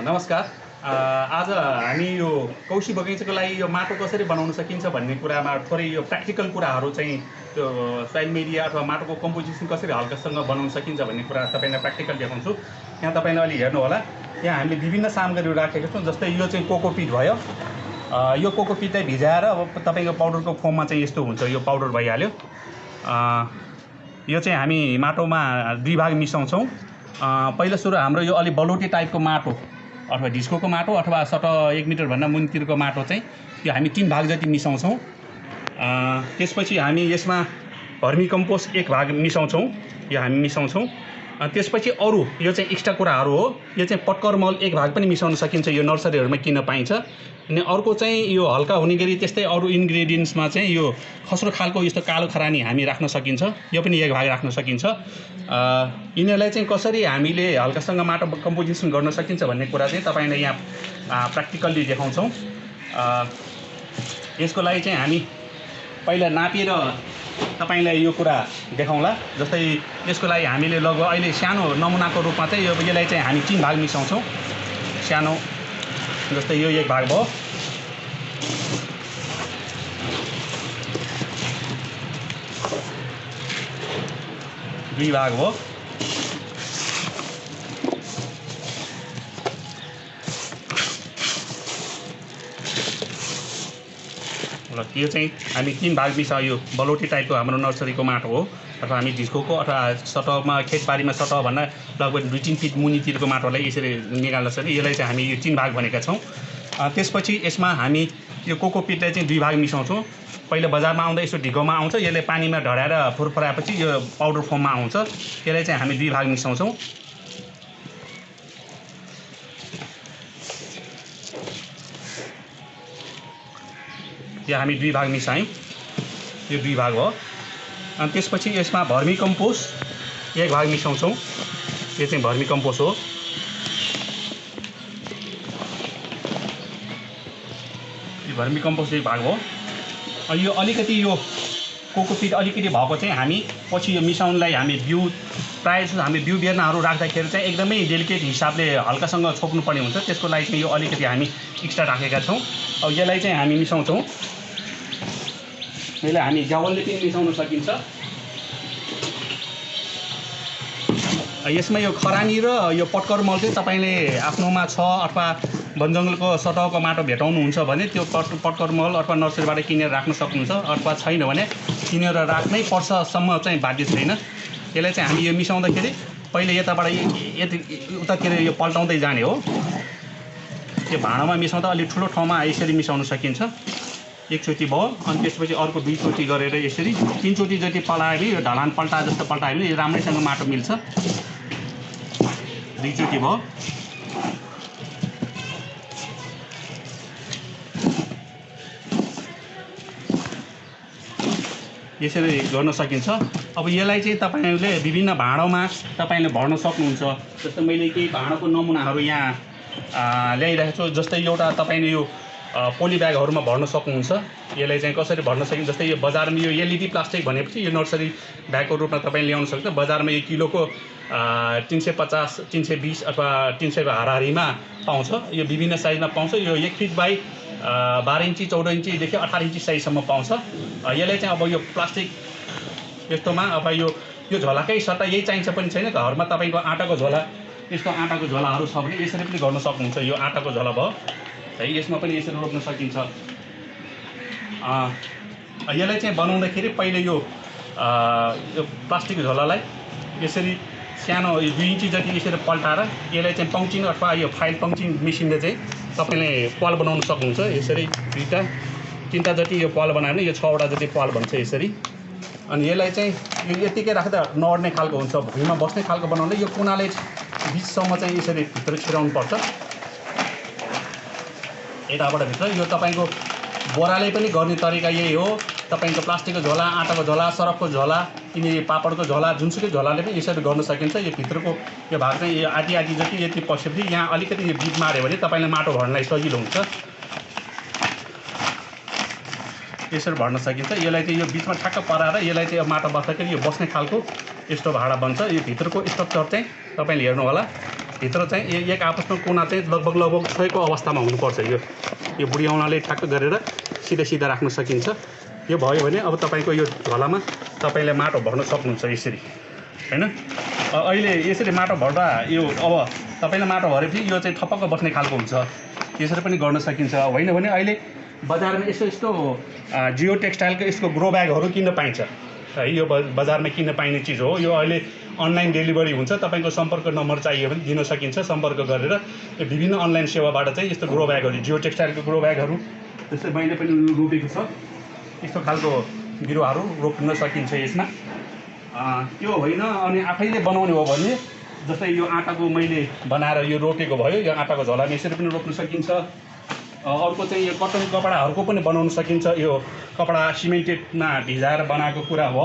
नमस्कार। आज हामी यो कौशी बगैँचाको लागि यो माटो कसरी बनाउन सकिन्छ भन्ने कुरामा थोरै यो प्र्याक्टिकल कुराहरू चाहिँ त्यो सोइल मिडिया अथवा माटोको कम्पोजिसन कसरी हल्कासँग बनाउन सकिन्छ भन्ने कुरा तपाईँलाई प्र्याक्टिकल देखाउँछु। यहाँ तपाईँले अलि हेर्नु होला, यहाँ हामीले विभिन्न सामग्रीहरू राखेका छौँ। जस्तै यो चाहिँ कोकोपिट भयो। यो कोकोपिटलाई भिजाएर अब तपाईँको पाउडरको फर्ममा चाहिँ यस्तो हुन्छ, यो पाउडर भइहाल्यो। यो चाहिँ हामी माटोमा दुई भाग मिसाउँछौँ। पहिलो सुरु हाम्रो यो अलि बलौटे टाइपको माटो अथवा ढिस्कोको माटो अथवा 1 मिटरभन्दा मुनितिरको माटो चाहिँ यो हामी 3 भाग जति मिसाउँछौँ। त्यसपछि हामी यसमा भर्मी कम्पोस्ट 1 भाग मिसाउँछौँ, यो हामी मिसाउँछौँ। त्यसपछि अरू यो चाहिँ एक्स्ट्रा कुराहरू हो, यो चाहिँ पटकर मल 1 भाग पनि मिसाउन सकिन्छ, यो नर्सरीहरूमा किन्न पाइन्छ। अनि अर्को चाहिँ यो हल्का हुने गरी त्यस्तै अरू इन्ग्रेडियन्ट्समा चाहिँ यो खस्रो खालको यस्तो कालो खरानी हामी राख्न सकिन्छ, यो पनि 1 भाग राख्न सकिन्छ। यिनीहरूलाई चाहिँ कसरी हामीले हल्कासँग माटो कम्पोजिसन गर्न सकिन्छ भन्ने कुरा चाहिँ तपाईँलाई यहाँ प्र्याक्टिकल्ली देखाउँछौँ। यसको लागि चाहिँ हामी पहिला नापेर तपाईलाई यो कुरा देखाउँला। जस्तै यसको लागि हामीले लगभग अहिले सानो नमुनाको रूपमा चाहिँ यसलाई चाहिँ हामी 3 भाग मिसाउँछौँ। सानो जस्तै यो 1 भाग भयो, दुई भाग भयो, ल यो चाहिँ हामी 3 भाग मिसायो। यो बलौटे टाइपको हाम्रो नर्सरीको माटो हो अथवा हामी ढिस्कोको अथवा सतहमा खेतबारीमा सतहभन्दा लगभग 2-3 फिट मुनितिरको माटोलाई यसरी निकाल्न सक्छ। यसलाई चाहिँ हामी यो 3 भाग भनेका छौँ। त्यसपछि यसमा हामी यो कोकोपिटलाई चाहिँ 2 भाग मिसाउँछौँ। पहिला बजारमा आउँदा यसो ढिकोमा आउँछ, यसले पानीमा ढडाएर फुरफुराएपछि यो पाउडर फर्ममा आउँछ। यसलाई चाहिँ हामी 2 भाग मिसाउँछौँ। यो हामी 2 भाग मिसायौँ, यो 2 भाग हो। अनि त्यसपछि यसमा भर्मी कम्पोस्ट 1 भाग मिसाउँछौँ, यो चाहिँ भर्मी कम्पोस्ट हो। यो भर्मी कम्पोस्ट 1 भाग हो। अनि यो अलिकति यो कोकोपिट अलिकति भएको चाहिँ हामी पछि यो मिसाउनलाई हामी बिउ प्रायः जस्तो हामी बिउ बिरुवाहरू राख्दाखेरि चाहिँ एकदमै डेलिकेट हिसाबले हल्कासँग छोप्नु पर्ने हुन्छ। त्यसको लागि चाहिँ यो अलिकति हामी एक्स्ट्रा राखेका छौँ। अब यसलाई चाहिँ हामी मिसाउँछौँ। यसलाई हामी ग्यावलले पनि मिसाउन सकिन्छ। यसमा यो खरानी र यो पटकर मल चाहिँ तपाईँले आफ्नोमा छ अथवा वनजङ्गलको सतहको माटो भेटाउनुहुन्छ भने त्यो पटकर मल अथवा नर्सरीबाट किनेर राख्न सक्नुहुन्छ, अथवा छैन भने किनेर राख्नै पर्छसम्म चाहिँ बाध्य छैन। यसलाई चाहिँ हामी यो मिसाउँदाखेरि पहिले यताबाट उतातिर यो पल्टाउँदै जाने हो। यो भाँडामा मिसाउँदा अलिक ठुलो ठाउँमा यसरी मिसाउन सकिन्छ। एकचोटि भयो, अनि त्यसपछि अर्को 2 चोटि गरेर यसरी 3 चोटि जति पल्टायो भने यो ढलान पल्टा जस्तो पल्टायो भने यो राम्रैसँग माटो मिल्छ। 2 चोटि भयो। यसरी गर्न सकिन्छ। अब यसलाई चाहिँ तपाईँहरूले विभिन्न भाँडोमा तपाईँले भर्न सक्नुहुन्छ। जस्तै मैले केही भाँडोको नमुनाहरू यहाँ ल्याइरहेको छु। जस्तै एउटा तपाईँले यो पोली ब्यागहरूमा भर्न सक्नुहुन्छ। यसलाई चाहिँ कसरी भर्न सकिन्छ, जस्तै यो बजारमा यो एलइडी प्लास्टिक भनेपछि यो नर्सरी ब्यागको रूपमा तपाईँले ल्याउन सक्छ। बजारमा यो किलोको 350, 320 अथवा 300 को हाराहारीमा पाउँछ। यो विभिन्न साइजमा पाउँछ। यो 1 फिट बाई 12 इन्ची, 14 इन्चीदेखि 18 इन्ची साइजसम्म पाउँछ। यसलाई चाहिँ अब यो प्लास्टिक यस्तोमा अब यो झोलाकै सट्टा यही चाहिन्छ पनि छैन, घरमा तपाईँको आँटाको झोला, यस्तो आँटाको झोलाहरू छ भने यसरी पनि गर्न सक्नुहुन्छ। यो आँटाको झोला भयो है, यसमा पनि यसरी रोप्न सकिन्छ। यसलाई चाहिँ बनाउँदाखेरि पहिले यो प्लास्टिक झोलालाई यसरी सानो 2 इन्ची जति यसरी पल्टाएर यसलाई चाहिँ पङ्चिङ अथवा यो फाइल पङ्चिङ मेसिनले चाहिँ तपाईँले पाल बनाउन सक्नुहुन्छ। यसरी 2टा 3टा जति यो पाल बनायो भने यो 6वटा जति पाल बन्छ यसरी। अनि यसलाई चाहिँ यो यतिकै राख्दा नअड्ने खालको हुन्छ, भुइँमा बस्ने खालको बनाउँदा यो कुनाले बिचसम्म चाहिँ यसरी भित्र छिराउनु पर्छ, यताबाट भित्र। यो तपाईँको बोराले पनि गर्ने तरिका यही हो। तपाईँको प्लास्टिकको झोला, आँटाको झोला, सरफको झोला, यिनी पापडको झोला, जुनसुकै झोलाले पनि यसरी गर्न सकिन्छ। यो भित्रको यो भाग चाहिँ यो आधी जति यति पसेपछि यहाँ अलिकति यो बिट माऱ्यो भने तपाईँलाई माटो भर्नलाई सजिलो हुन्छ। यसरी भर्न सकिन्छ। यसलाई चाहिँ यो बिचमा ठ्याक्क पराएर यसलाई चाहिँ माटो बस्दाखेरि यो बस्ने खालको यस्तो भाँडा बन्छ। यो भित्रको स्ट्रक्चर चाहिँ तपाईँले हेर्नु होला। भित्र चाहिँ एक आपसमा कुना चाहिँ लगभग छोएको अवस्थामा हुनुपर्छ। यो बुढ्याउनाले ठ्याक्क गरेर सिधा राख्न सकिन्छ। यो भयो भने अब तपाईँको यो झोलामा तपाईँले माटो भर्न सक्नुहुन्छ यसरी, हैन। अहिले यसरी माटो भर्दा यो अब तपाईँले माटो भरेपछि यो चाहिँ थपक्क बस्ने खालको हुन्छ। यसरी पनि गर्न सकिन्छ। होइन भने अहिले बजारमा यस्तो जियो टेक्सटाइलको यसको ग्रो ब्यागहरू किन्न पाइन्छ है। यो बजारमा किन्न पाइने चिज हो। यो अहिले अनलाइन डेलिभरी हुन्छ। तपाईँको सम्पर्क नम्बर चाहियो भने दिन सकिन्छ। सम्पर्क गरेर यो विभिन्न अनलाइन सेवाबाट चाहिँ यस्तो ग्रो ब्यागहरू, जियो टेक्सटाइलको ग्रो ब्यागहरू जस्तै मैले पनि रोपेको छ, यस्तो खालको बिरुवाहरू रोप्न सकिन्छ यसमा। त्यो होइन अनि आफैले बनाउने हो भने जस्तै यो आँटाको मैले बनाएर यो रोपेको भयो, यो आँटाको झोलामा यसरी पनि रोप्न सकिन्छ। अर्को चाहिँ यो कटन कपडाहरूको पनि बनाउन सकिन्छ। यो कपडा सिमेन्टेडमा भिजाएर बनाएको कुरा हो।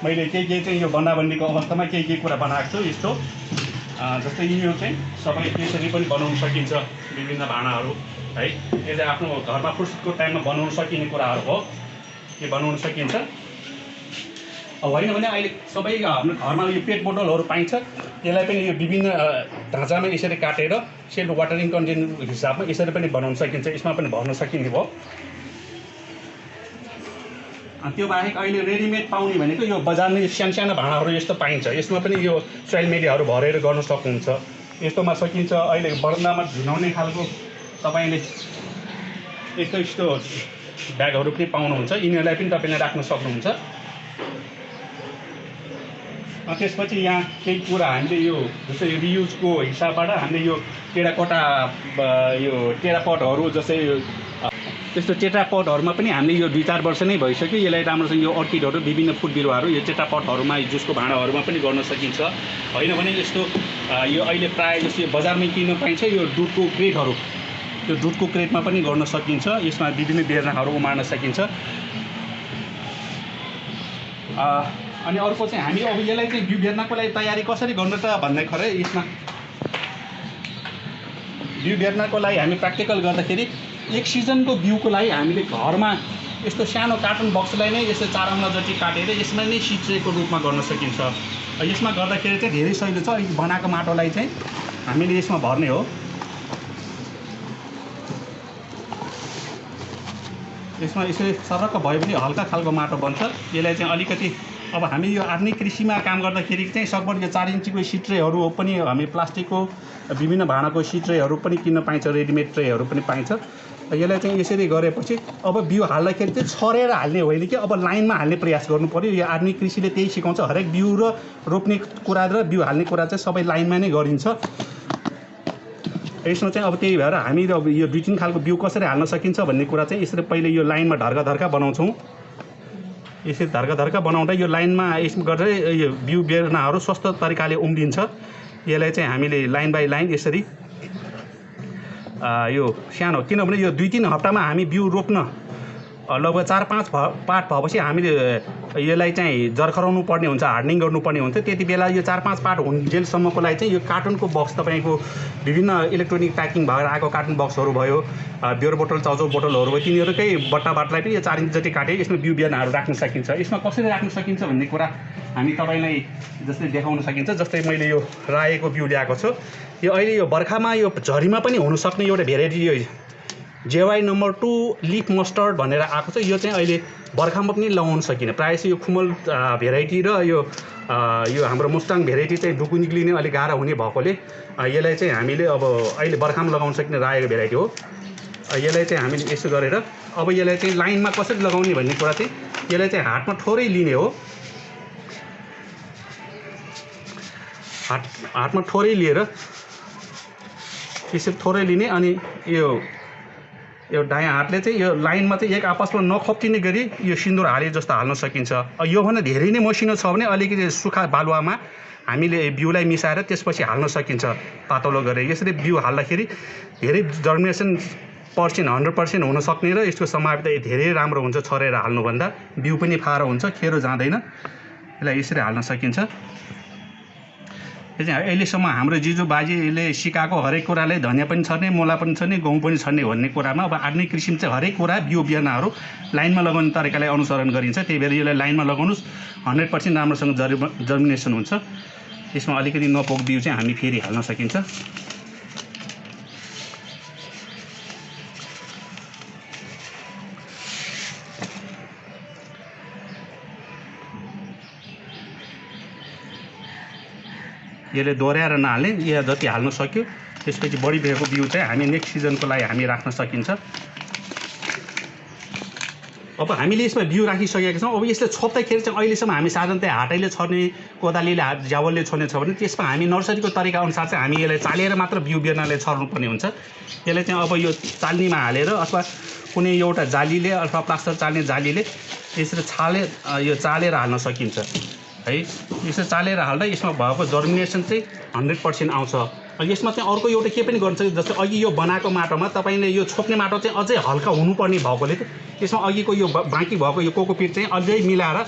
मैले केही चाहिँ यो बन्दाबन्दीको अवस्थामा केही कुरा बनाएको छु यस्तो। जस्तै यो चाहिँ सबै यसरी पनि बनाउन सकिन्छ विभिन्न भाँडाहरू है। यो चाहिँ आफ्नो घरमा फुर्सदको टाइममा बनाउन सकिने कुराहरू हो, यो बनाउन सकिन्छ। होइन भने अहिले सबै हाम्रो घरमा यो पेट बोतलहरू पाइन्छ। यसलाई पनि यो विभिन्न ढाँचामा यसरी काटेर सेल्फ वाटरिङ कन्टेनर हिसाबमा यसरी पनि बनाउन सकिन्छ। यसमा पनि भर्न सकिने भयो। त्यो बाहेक अहिले रेडिमेड पाउने भनेको यो बजारमा सानो भाँडाहरू यस्तो पाइन्छ। यसमा पनि यो सोइल मिडियाहरू भरेर गर्न सक्नुहुन्छ। यस्तोमा सकिन्छ। अहिले बरन्दामा झुनाउने खालको तपाईँले यस्तो ब्यागहरू पनि पाउनुहुन्छ। यिनीहरूलाई पनि तपाईँले राख्न सक्नुहुन्छ। त्यसपछि यहाँ केही कुरा हामीले यो जस्तै रियुजको हिसाबबाट हामीले यो टेरापटहरू जस्तै त्यस्तो टेट्रापटहरूमा पनि हामीले यो 2-4 वर्ष नै भइसक्यो। यसलाई राम्रोसँग यो अर्किडहरू विभिन्न फुल बिरुवाहरू यो टेट्रापटहरूमा जुसको भाँडाहरूमा पनि गर्न सकिन्छ। होइन भने यस्तो यो अहिले प्रायः जस्तो यो बजारमै किन्न पाइन्छ यो दुधको क्रेटहरू, त्यो दुधको क्रेटमा पनि गर्न सकिन्छ। यसमा विभिन्न बेर्नाहरू उमार्न सकिन्छ। अनि अर्को चाहिँ हामी अब यसलाई चाहिँ बिउ बेर्नको लागि तयारी कसरी गर्नु त भन्दाखेरि यसमा बिउ बेर्नको लागि हामी प्र्याक्टिकल गर्दाखेरि एक सिजनको बिउको लागि हामीले घरमा यस्तो सानो कार्टुन बक्सलाई नै यस्तो 4 औँला जति काटेर यसमा नै सिँचाइको रूपमा गर्न सकिन्छ। यसमा गर्दाखेरि चाहिँ धेरै सजिलो छ। बनाएको माटोलाई चाहिँ हामीले यसमा भर्ने हो। यसमा यसरी सरक्क भयो भने हल्का खालको माटो बन्छ। यसलाई चाहिँ अलिकति अब हामी यो आधुनिक कृषिमा काम गर्दाखेरि चाहिँ सकभर यो 4 इन्चीको सिट्रेहरू पनि हामी प्लास्टिकको विभिन्न भाँडाको सिट्रेहरू पनि किन्न पाइन्छ। रेडिमेड ट्रेहरू पनि पाइन्छ। यसलाई चाहिँ यसरी गरेपछि अब बिउ हाल्दाखेरि चाहिँ छरेर हाल्ने होइन कि अब लाइनमा हाल्ने प्रयास गर्नु पर्यो। यो आधुनिक कृषिले त्यही सिकाउँछ। हरेक बिउ र रोप्ने कुरा र बिउ हाल्ने कुरा चाहिँ सबै लाइनमा नै गरिन्छ। यसमा चाहिँ अब त्यही भएर हामी अब यो 2-3 खालको बिउ कसरी हाल्न सकिन्छ भन्ने कुरा चाहिँ यसरी पहिले यो लाइनमा धर्का बनाउँछौँ। यसरी धर्का बनाउँदा यो लाइनमा यसमा गरेर यो बिउ बेर्नाहरू स्वस्थ तरिकाले उम्रिन्छ। यसलाई चाहिँ हामीले लाइन बाई लाइन यसरी यो सानो, किनभने यो 2-3 हप्तामा हामी बिउ रोप्न लगभग 4-5 पाट भएपछि हामीले यसलाई चाहिँ जर्खराउनु पर्ने हुन्छ, हार्डनिङ गर्नुपर्ने हुन्छ। त्यति बेला यो 4-5 पाट हुन्जेलसम्मको लागि चाहिँ यो कार्टुनको बक्स तपाईँको विभिन्न इलेक्ट्रोनिक प्याकिङ भएर आएको कार्टुन बक्सहरू भयो, बियर बोतल, चाउचाउ बोतलहरू भयो, तिनीहरूकै बट्टाबाटलाई पनि यो 4 इन्च जति काटेर यसमा बिउ बेर्नाहरू राख्न सकिन्छ। यसमा कसरी राख्न सकिन्छ भन्ने कुरा हामी तपाईँलाई जस्तै देखाउन सकिन्छ। जस्तै मैले यो रायोको बिउ ल्याएको छु। यो अहिले यो बर्खामा यो झरीमा पनि हुनसक्ने एउटा भेराइटी यो JY नम्बर 2 लिफ मस्टर्ड भनेर आएको छ। यो चाहिँ अहिले बर्खामा पनि लगाउन सकिने। प्रायः चाहिँ यो खुमल भेराइटी र यो हाम्रो मुस्ताङ भेराइटी चाहिँ डुकु निक्लिने अलिक गाह्रो हुने भएकोले यसलाई चाहिँ हामीले अब अहिले बर्खामा लगाउन सकिने रायोको भेराइटी हो। यसलाई चाहिँ हामीले यसो गरेर अब यसलाई चाहिँ लाइनमा कसरी लगाउने भन्ने कुरा चाहिँ यसलाई चाहिँ हातमा थोरै लिने हो। हातमा थोरै लिएर यसरी थोरै लिने अनि यो दायाँ हातले चाहिँ यो लाइनमा चाहिँ एक आपसमा नखप्टिने गरी यो सिन्दुर हाले जस्तो हाल्न सकिन्छ। यो भने धेरै नै मसिनो छ भने अलिकति सुक्खा बालुवामा हामीले बिउलाई मिसाएर त्यसपछि हाल्न सकिन्छ पातलो गरेर। यसरी बिउ हाल्दाखेरि धेरै जर्मिनेसन 100% हुन सक्ने र यसको सम्भाव्यता धेरै राम्रो हुन्छ छरेर हाल्नुभन्दा। बिउ पनि फारो हुन्छ, खेरो जाँदैन। यसलाई यसरी हाल्न सकिन्छ। अहिलेसम्म हाम्रो जिजु बाजेले सिकाएको हरेक कुरालाई धनियाँ पनि छर्ने, मुला पनि छर्ने, गहुँ पनि छर्ने भन्ने कुरामा अब आधुनिक कृषिमा चाहिँ हरेक कुरा बिउ बेर्नाहरू लाइनमा लगाउने तरिकालाई अनुसरण गरिन्छ। त्यही भएर यसलाई लाइनमा लगाउनुहोस्, 100% राम्रोसँग जर्मिनेसन हुन्छ। यसमा अलिकति नपोक बिउ चाहिँ हामी फेरि हाल्न सकिन्छ। यसले दोहोऱ्याएर नहाल्ने, यहाँ जति हाल्नु सक्यो त्यसपछि बढी भएको बिउ चाहिँ हामी नेक्स्ट सिजनको लागि हामी राख्न सकिन्छ। अब हामीले यसमा बिउ राखिसकेका छौँ। अब यसले छोप्दाखेरि चाहिँ अहिलेसम्म हामी साधारणतया हातैले छर्ने, कोदालीले ज्यावलले छर्ने छ भने त्यसमा हामी नर्सरीको तरिका अनुसार चाहिँ हामी यसलाई चालेर मात्र बिउ बिरुवाले छर्नुपर्ने हुन्छ। यसलाई चाहिँ अब यो चाल्नीमा हालेर अथवा कुनै एउटा जालीले अथवा प्लास्टर चाल्ने जालीले यसरी यो चालेर हाल्न सकिन्छ है। यसरी चालेर हाल्दा यसमा भएको जर्मिनेसन चाहिँ 100% आउँछ। यसमा चाहिँ अर्को एउटा के पनि गर्नु सक्छ, जस्तै अघि यो बनाएको माटोमा तपाईँले यो छोप्ने माटो चाहिँ अझै हल्का हुनुपर्ने भएकोले यसमा अघिको यो बाँकी भएको यो कोकोपिट चाहिँ अझै मिलाएर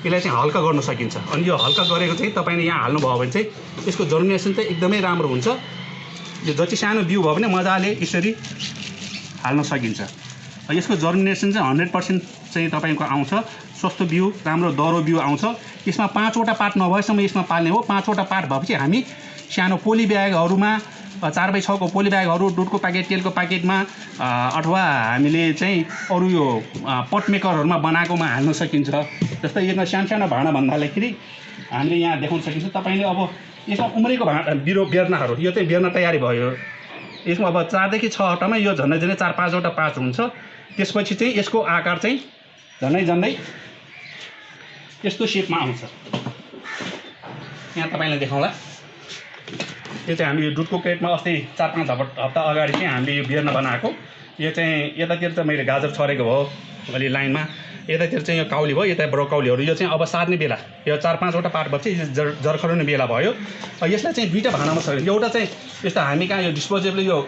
यसलाई चाहिँ हल्का गर्न सकिन्छ। अनि यो हल्का गरेको चाहिँ तपाईँले यहाँ हाल्नुभयो भने चाहिँ यसको जर्मिनेसन चाहिँ एकदमै राम्रो हुन्छ। यो जति सानो बिउ भयो भने मजाले यसरी हाल्न सकिन्छ। यसको जर्मिनेसन चाहिँ 100% चाहिँ तपाईँको आउँछ। सस्तो बिउ, राम्रो दरो बिउ आउँछ। यसमा 5वटा पार्ट नभएसम्म यसमा पाल्ने हो। 5वटा पार्ट भएपछि हामी सानो पोली ब्यागहरूमा 4x6 को पोली ब्यागहरू, दुधको प्याकेट, तेलको प्याकेटमा अथवा हामीले चाहिँ अरू यो पट मेकरहरूमा बनाएकोमा हाल्न सकिन्छ। जस्तै यसमा सानो भाँडा भन्दाखेरि हामीले यहाँ देखाउन सकिन्छ। तपाईँले अब यसमा उम्रेको बिउ बेर्नाहरू, यो चाहिँ बेर्ना तयारी भयो। यसमा अब 4 देखि 6 हप्तामा यो झन्डै 4-5वटा पात हुन्छ। त्यसपछि चाहिँ यसको आकार चाहिँ झन्डै यस्तो सेपमा आउँछ। यहाँ तपाईँलाई देखाउँला। यो चाहिँ हामी दुधको क्रेटमा अस्ति 4-5 हप्ता अगाडि चाहिँ हामीले यो बेर्ना बनाएको। यो चाहिँ यतातिर त मैले गाजर छरेको भयो अलि लाइनमा, यतातिर चाहिँ यो काउली भयो, यता ब्रोकाउलीहरू। यो चाहिँ अब सार्ने बेला, यो 4-5वटा पार्ट भएपछि जर्खराउने बेला भयो। यसलाई चाहिँ 2टा भाँडामा सकिन्छ। एउटा चाहिँ यस्तो हामी कहाँ यो डिस्पोजेबल यो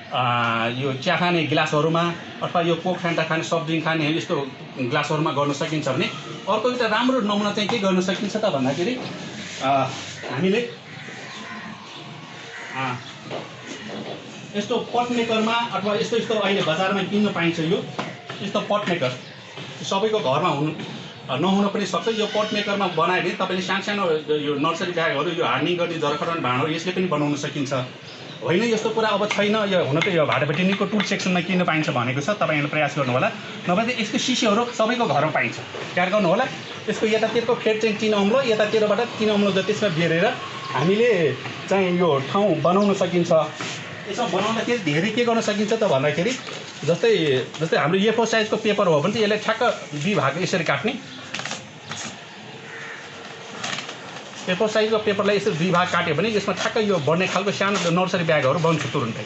चिया खाने गिलासहरूमा अथवा यो कोक फ्यान्टा खाने, सफ्ट ड्रिङ्क खाने यस्तो ग्लासहरूमा गर्न सकिन्छ भने अर्को एउटा राम्रो नमुना चाहिँ के गर्न सकिन्छ त भन्दाखेरि हामीले यस्तो पट मेकरमा अथवा यस्तो अहिले बजारमा किन्न पाइन्छ। यो यस्तो पट मेकर सबैको घरमा नहुन पनि सक्छ। यो पट मेकरमा बनायो भने तपाईँले सानो यो नर्सरी ब्यागहरू, यो हार्निङ गर्ने जर्खराउने भाँडाहरू यसले पनि बनाउन सकिन्छ। होइन यस्तो कुरा अब छैन, यो हुन त यो भाटाभेटिनीको टुल सेक्सनमा किन्न पाइन्छ भनेको छ, तपाईँहरूले प्रयास गर्नु होला। नभए चाहिँ यसको सिसीहरू सबैको घरमा पाइन्छ, तयार गर्नु होला। यसको यतातिरको फेद चाहिँ 3 अम्लो, यतातिरबाट 3 अम्लो जति त्यसमा बेरेर हामीले चाहिँ यो ठाउँ बनाउन सकिन्छ। यसमा बनाउँदाखेरि धेरै के गर्न सकिन्छ त भन्दाखेरि जस्तै हाम्रो A4 साइजको पेपर हो भने चाहिँ यसलाई ठ्याक्क 2 भाग यसरी काट्ने। A4 साइजको पेपरलाई यसरी 2 भाग काट्यो भने यसमा ठ्याक्क यो बढ्ने खालको सानो नर्सरी ब्यागहरू बन्छ तुरुन्तै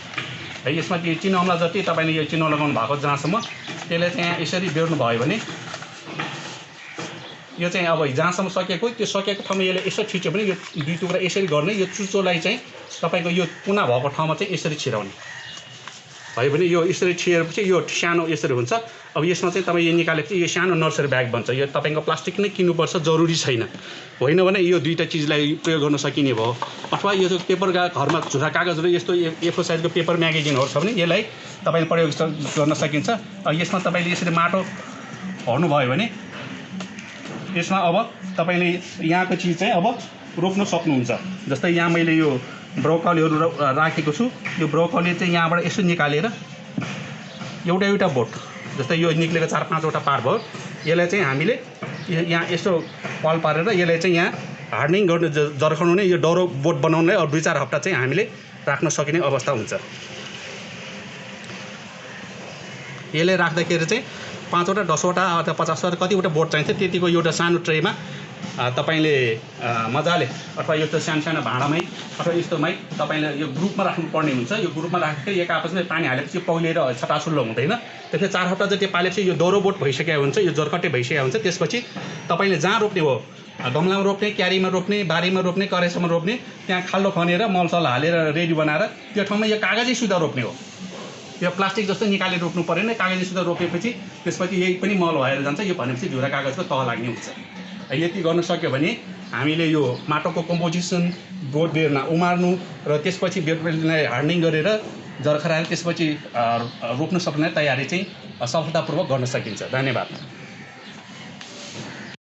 है। यसमा त्यो चिनो अम्ला जति तपाईँले यो चिनो लगाउनु भएको जहाँसम्म त्यसलाई चाहिँ यसरी बेर्नु भयो भने यो चाहिँ अब जहाँसम्म सकेको त्यो सकेको ठाउँमा यसले यसो छिच्यो भने यो 2 टुक्रा यसरी गर्ने। यो चुच्चोलाई चाहिँ तपाईँको यो कुना भएको ठाउँमा चाहिँ यसरी छिराउने भयो भने यो यसरी छिरेपछि यो सानो यसरी हुन्छ। अब यसमा चाहिँ तपाईँ यो निकालेपछि यो सानो नर्सरी ब्याग बन्छ। यो तपाईँको प्लास्टिक नै किन्नुपर्छ जरुरी छैन, होइन भने यो 2टा चिजलाई प्रयोग गर्न सकिने भयो। अथवा यो पेपरका घरमा झुरा कागजहरू यस्तो A4 साइजको पेपर म्यागजिनहरू छ भने यसलाई तपाईँले प्रयोग गर्न सकिन्छ। यसमा तपाईँले यसरी माटो भर्नुभयो भने यसमा अब तपाईँले यहाँको चिज चाहिँ अब रोप्न सक्नुहुन्छ। जस्तै यहाँ मैले यो ब्रोकलीहरू राखेको छु। यो ब्रोकली चाहिँ यहाँबाट यसो निकालेर एउटा बोट जस्तै यो निक्लेको 4-5वटा पार्ट भयो। यसलाई चाहिँ हामीले यहाँ यसो पल पारेर यसलाई चाहिँ यहाँ हार्डनिङ गर्ने जर्खराउने यो डरो बोट बनाउनलाई अब 2-4 हप्ता चाहिँ हामीले राख्न सकिने अवस्था हुन्छ। यसले राख्दाखेरि चाहिँ 5वटा 10वटा अथवा 50वटा कतिवटा बोट चाहिन्छ त्यतिको एउटा सानो ट्रेमा तपाईँले मजाले अथवा यो त सानो भाँडामै अथवा यस्तोमै तपाईँले यो ग्रुपमा राख्नुपर्ने हुन्छ। यो ग्रुपमा राखेर एक आपसमै पानी हालेपछि पौलेर छटासुल्लो हुँदैन। त्यसले 4 हप्ता जति पालेपछि यो दोहोरो बोट भइसकेको हुन्छ, यो जर्कटे भइसकेको हुन्छ। त्यसपछि तपाईँले जहाँ रोप्ने हो, गमलामा रोप्ने, क्यारीमा रोप्ने, बारीमा रोप्ने, करेसोमा रोप्ने, त्यहाँ खाल्डो खनेर मलसल हालेर रेडी बनाएर त्यो ठाउँमा यो कागजी सुधा रोप्ने हो। यो प्लास्टिक जस्तो निकालेर रोप्नु परेन। कागजी सुधा रोपेपछि त्यसपछि यही पनि मल भएर जान्छ। यो भनेपछि झुरा कागजको तह लाग्ने हुन्छ। यति गर्न सक्यो भने हामीले यो माटोको कम्पोजिसन, बोट बेर्ना उमार्नु र त्यसपछि बेर्नालाई हार्डनिङ गरेर जर्खराएर त्यसपछि रोप्न सक्ने तयारी चाहिँ सफलतापूर्वक गर्न सकिन्छ। धन्यवाद।